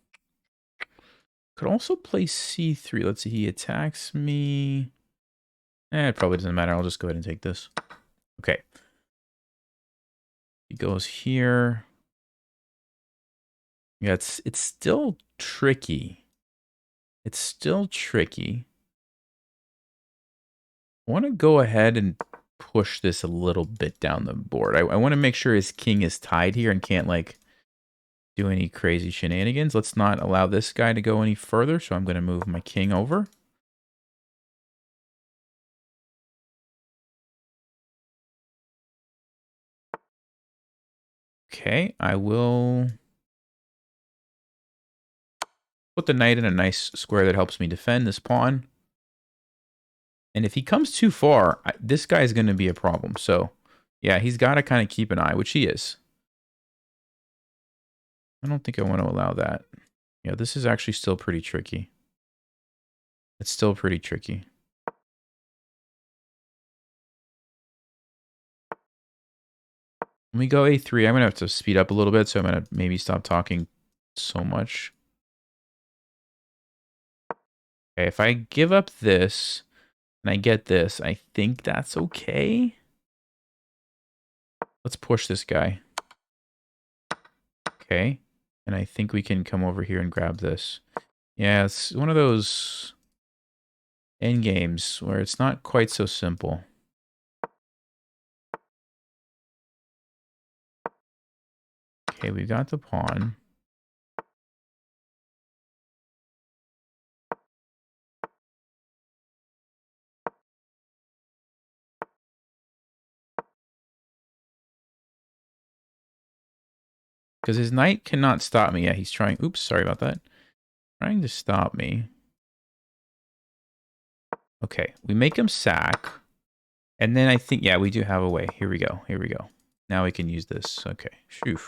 could also play c3. Let's see, he attacks me. It probably doesn't matter. I'll just go ahead and take this. Okay. He goes here. Yeah, it's still tricky. It's still tricky. I want to go ahead and push this a little bit down the board. I want to make sure his king is tied here and can't, like, do any crazy shenanigans. Let's not allow this guy to go any further, so I'm going to move my king over. Okay, I will put the knight in a nice square that helps me defend this pawn. And if he comes too far, this guy is going to be a problem. So, yeah, he's got to kind of keep an eye, which he is. I don't think I want to allow that. Yeah, this is actually still pretty tricky. It's still pretty tricky. Let me go a3. I'm going to have to speed up a little bit, so I'm going to maybe stop talking so much. Okay, if I give up this and I get this, I think that's okay. Let's push this guy. Okay. And I think we can come over here and grab this. Yeah, it's one of those end games where it's not quite so simple. Okay, we got the pawn. Because his knight cannot stop me. Yeah, he's trying. Oops, sorry about that. Trying to stop me. Okay, we make him sack. And then I think, yeah, we do have a way. Here we go. Here we go. Now we can use this. Okay, shoo.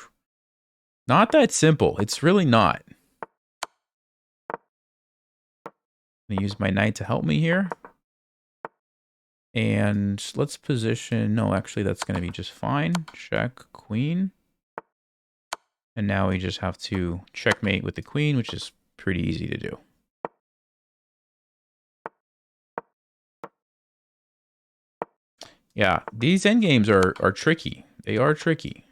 Not that simple. It's really not. I'm going to use my knight to help me here. And let's position... No, actually, that's going to be just fine. Check, queen. And now we just have to checkmate with the queen, which is pretty easy to do. Yeah, these endgames are tricky. They are tricky.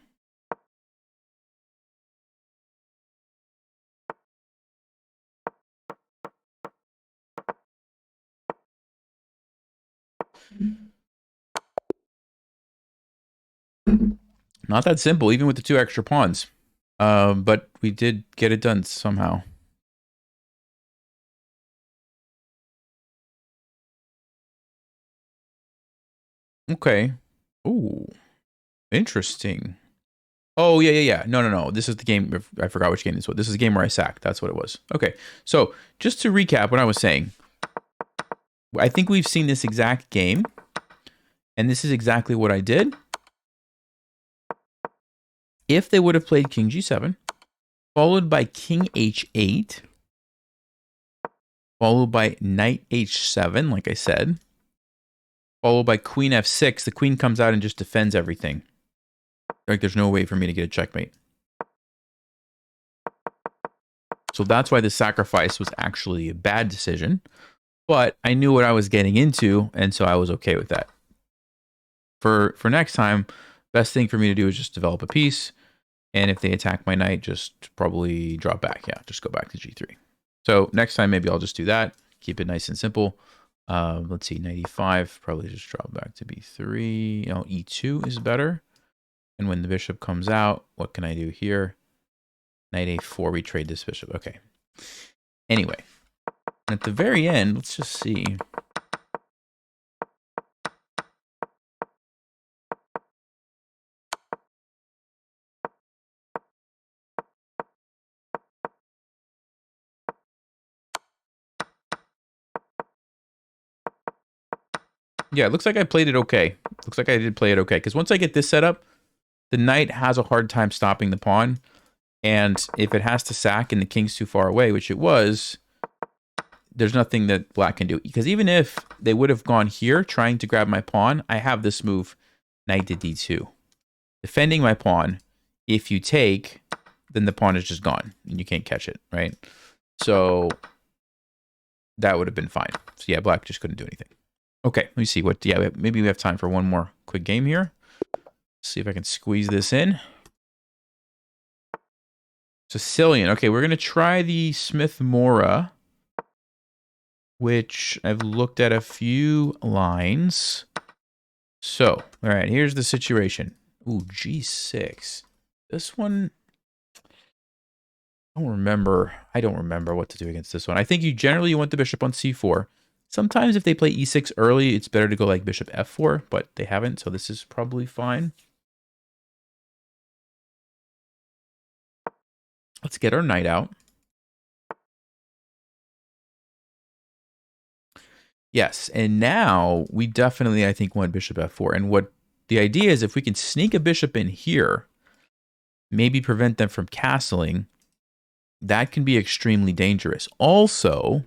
Not that simple, even with the 2 extra pawns. But we did get it done somehow. Okay. Ooh. Interesting. Oh, yeah. No. This is the game. I forgot which game this was. This is the game where I sacked. That's what it was. Okay. So, just to recap what I was saying. I think we've seen this exact game. And this is exactly what I did. If they would have played King G7, followed by King H8, followed by Knight H7, like I said, followed by Queen F6, the queen comes out and just defends everything. Like, there's no way for me to get a checkmate. So that's why the sacrifice was actually a bad decision. But I knew what I was getting into, and so I was okay with that. For next time, best thing for me to do is just develop a piece. And if they attack my knight, just probably drop back. Yeah, just go back to G3. So next time, maybe I'll just do that. Keep it nice and simple. Let's see, knight E5, probably just drop back to B3. Oh, E2 is better. And when the bishop comes out, what can I do here? Knight A4, we trade this bishop. Okay. Anyway, at the very end, let's just see. Yeah, it looks like I played it okay. Looks like I did play it okay. Because once I get this set up, the knight has a hard time stopping the pawn. And if it has to sack and the king's too far away, which it was, there's nothing that black can do. Because even if they would have gone here trying to grab my pawn, I have this move, knight to d2. Defending my pawn, if you take, then the pawn is just gone and you can't catch it, right? So that would have been fine. So yeah, black just couldn't do anything. Okay, let me see what, yeah, maybe we have time for one more quick game here. See if I can squeeze this in. Sicilian. Okay, we're going to try the Smith-Morra, which I've looked at a few lines. So, all right, here's the situation. Ooh, G6. This one, I don't remember what to do against this one. I think you want the bishop on c4. Sometimes if they play e6 early, it's better to go like bishop f4, but they haven't, so this is probably fine. Let's get our knight out. Yes, and now we definitely, I think, want bishop f4. And what the idea is, if we can sneak a bishop in here, maybe prevent them from castling, that can be extremely dangerous. Also,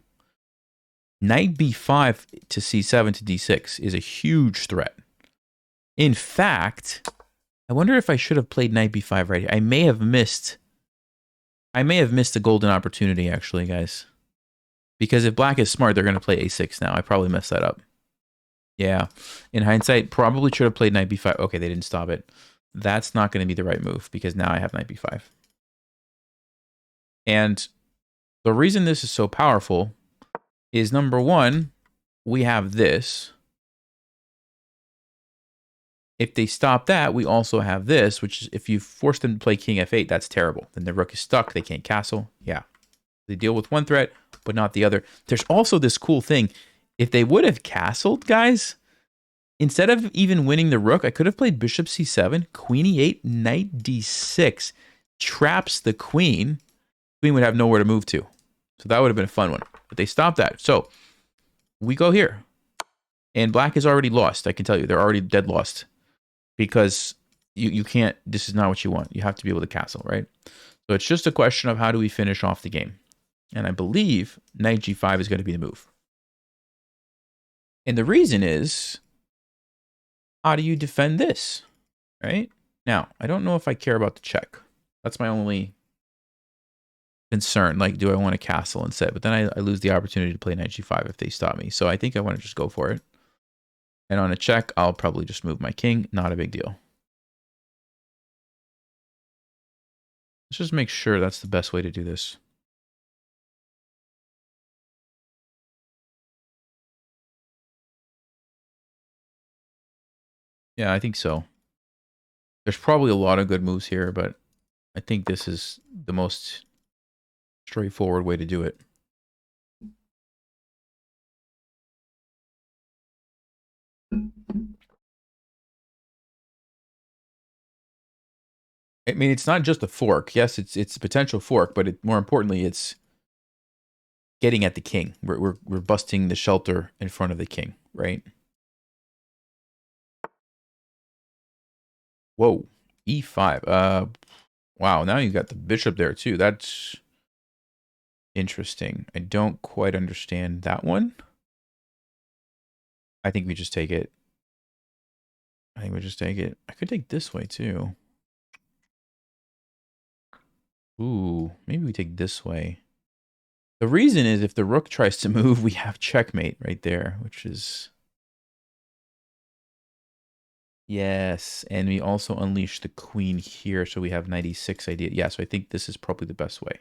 knight b5 to c7 to d6 is a huge threat. In fact, I wonder if I should have played knight b5 right here. I may have missed a golden opportunity, actually, guys. Because if black is smart, they're going to play a6 now. I probably messed that up. Yeah. In hindsight, probably should have played knight b5. Okay, they didn't stop it. That's not going to be the right move because now I have knight b5. And the reason this is so powerful is, number one, we have this. If they stop that, we also have this, which is, if you force them to play king f8, that's terrible. Then the rook is stuck. They can't castle. Yeah. They deal with one threat, but not the other. There's also this cool thing. If they would have castled, guys, instead of even winning the rook, I could have played bishop c7, queen e8, knight d6. Traps the queen. Queen would have nowhere to move to. So that would have been a fun one. But they stopped that. So we go here. And black is already lost. I can tell you. They're already dead lost. Because you can't, this is not what you want. You have to be able to castle, right? So it's just a question of how do we finish off the game. And I believe knight g5 is going to be the move. And the reason is, how do you defend this, right? Now, I don't know if I care about the check. That's my only concern. Like, do I want to castle instead? But then I lose the opportunity to play knight g5 if they stop me. So I think I want to just go for it. And on a check, I'll probably just move my king. Not a big deal. Let's just make sure that's the best way to do this. Yeah, I think so. There's probably a lot of good moves here, but I think this is the most straightforward way to do it. I mean, it's not just a fork. Yes, it's a potential fork, but more importantly, it's getting at the king. We're busting the shelter in front of the king, right? Whoa, e5. Wow, now you got the bishop there too. That's interesting. I don't quite understand that one. I think we just take it. I could take this way too. Ooh, maybe we take this way. The reason is if the rook tries to move, we have checkmate right there, which is... Yes, and we also unleash the queen here, so we have knight e6 idea. Yeah, so I think this is probably the best way.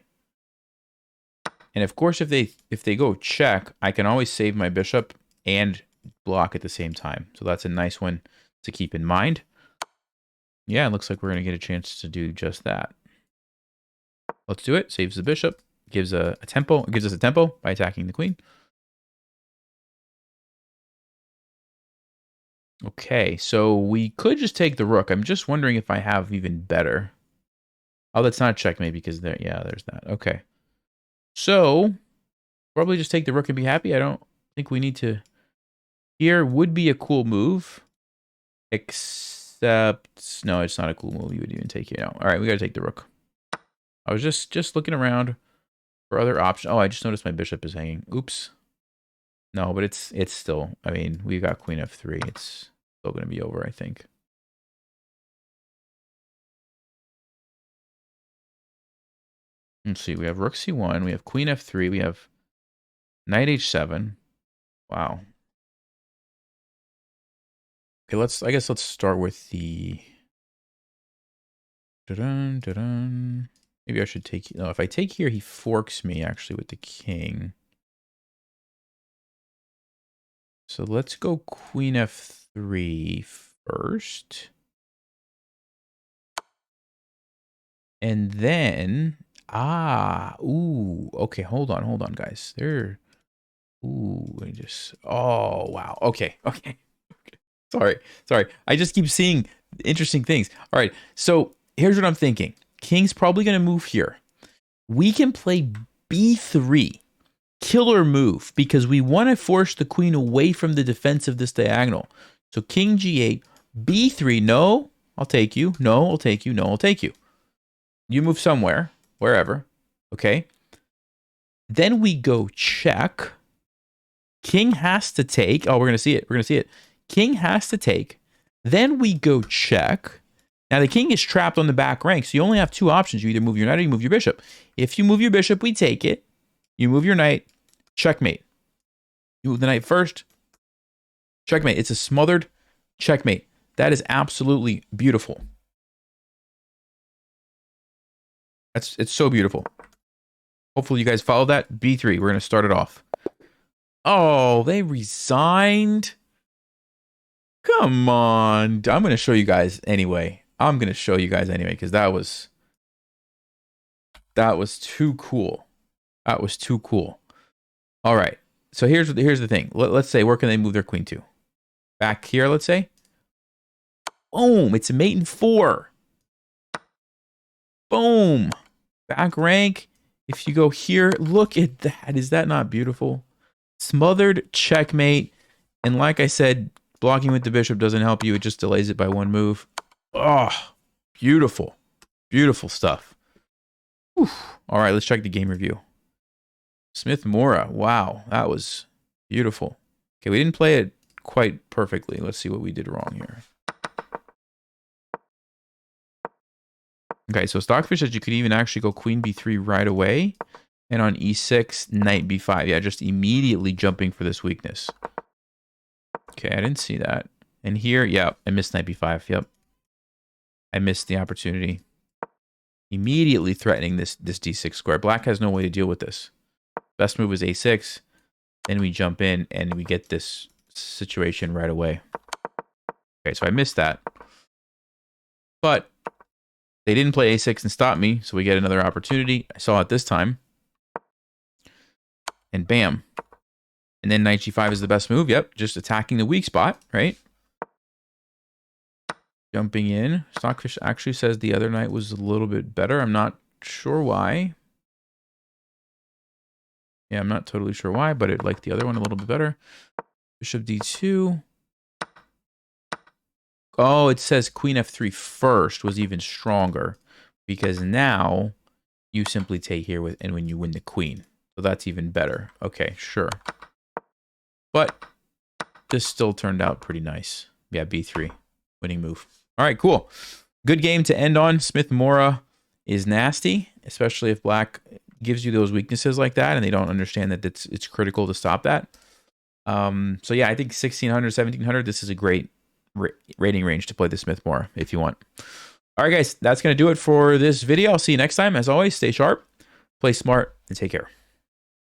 And of course, if they go check, I can always save my bishop and block at the same time. So that's a nice one to keep in mind. Yeah, it looks like we're going to get a chance to do just that. Let's do it. Saves the bishop. Gives a tempo. Gives us a tempo by attacking the queen. Okay, so we could just take the rook. I'm just wondering if I have even better. Oh, that's not checkmate because there. Yeah, there's that. Okay. So, probably just take the rook and be happy. I don't think we need to Here would be a cool move. Except, no, it's not a cool move. You would even take it out. All right, we got to take the rook. I was just looking around for other options. Oh, I just noticed my bishop is hanging. Oops. No, but it's still, I mean, we've got queen f3. It's still going to be over, I think. Let's see. We have rook c1. We have queen f3. We have knight h7. Wow. Okay, I guess let's start with the... Dun, dun, dun. Maybe I should take... No, if I take here, he forks me, actually, with the king. So let's go queen f3 first. And then... ooh. Okay, hold on, guys. Ooh, I just... Oh, wow. Okay. Sorry. I just keep seeing interesting things. All right, so here's what I'm thinking. King's probably going to move here. We can play b3. Killer move, because we want to force the queen away from the defense of this diagonal. So king g8, b3. No, I'll take you. No, I'll take you. No, I'll take you. You move somewhere, wherever. Okay. Then we go check. King has to take. Oh, we're going to see it. King has to take. Then we go check. Now, the king is trapped on the back rank, so you only have two options. You either move your knight or you move your bishop. If you move your bishop, we take it. You move your knight, checkmate. You move the knight first, checkmate. It's a smothered checkmate. That is absolutely beautiful. It's so beautiful. Hopefully you guys follow that. b3, we're going to start it off. Oh, they resigned? Come on. I'm going to show you guys anyway. Because that was too cool. That was too cool. All right. So here's the thing. Let's say, where can they move their queen to? Back here, let's say. Boom. It's a mate in 4. Boom. Back rank. If you go here, look at that. Is that not beautiful? Smothered checkmate. And like I said, blocking with the bishop doesn't help you. It just delays it by one move. Oh, beautiful. Beautiful stuff. Whew. All right, let's check the game review. Smith-Morra. Wow, that was beautiful. Okay, we didn't play it quite perfectly. Let's see what we did wrong here. Okay, so Stockfish says you could even actually go queen b3 right away. And on e6, knight b5. Yeah, just immediately jumping for this weakness. Okay, I didn't see that. And here, yeah, I missed knight b5. Yep. I missed the opportunity. Immediately threatening this d6 square. Black has no way to deal with this. Best move is a6. Then we jump in and we get this situation right away. Okay, so I missed that. But they didn't play a6 and stop me, so we get another opportunity. I saw it this time. And bam. And then knight g5 is the best move. Yep, just attacking the weak spot, right? Jumping in. Stockfish actually says the other knight was a little bit better. I'm not sure why. Yeah, I'm not totally sure why, but it liked the other one a little bit better. Bishop d2. Oh, it says queen f3 first was even stronger, because now you simply take here with, and when you win the queen. So that's even better. Okay, sure. But this still turned out pretty nice. Yeah, b3. Winning move. All right, cool. Good game to end on. Smith-Morra is nasty, especially if Black gives you those weaknesses like that and they don't understand that it's critical to stop that. So yeah, I think 1600, 1700, this is a great rating range to play the Smith-Morra if you want. All right, guys, that's going to do it for this video. I'll see you next time. As always, stay sharp, play smart, and take care.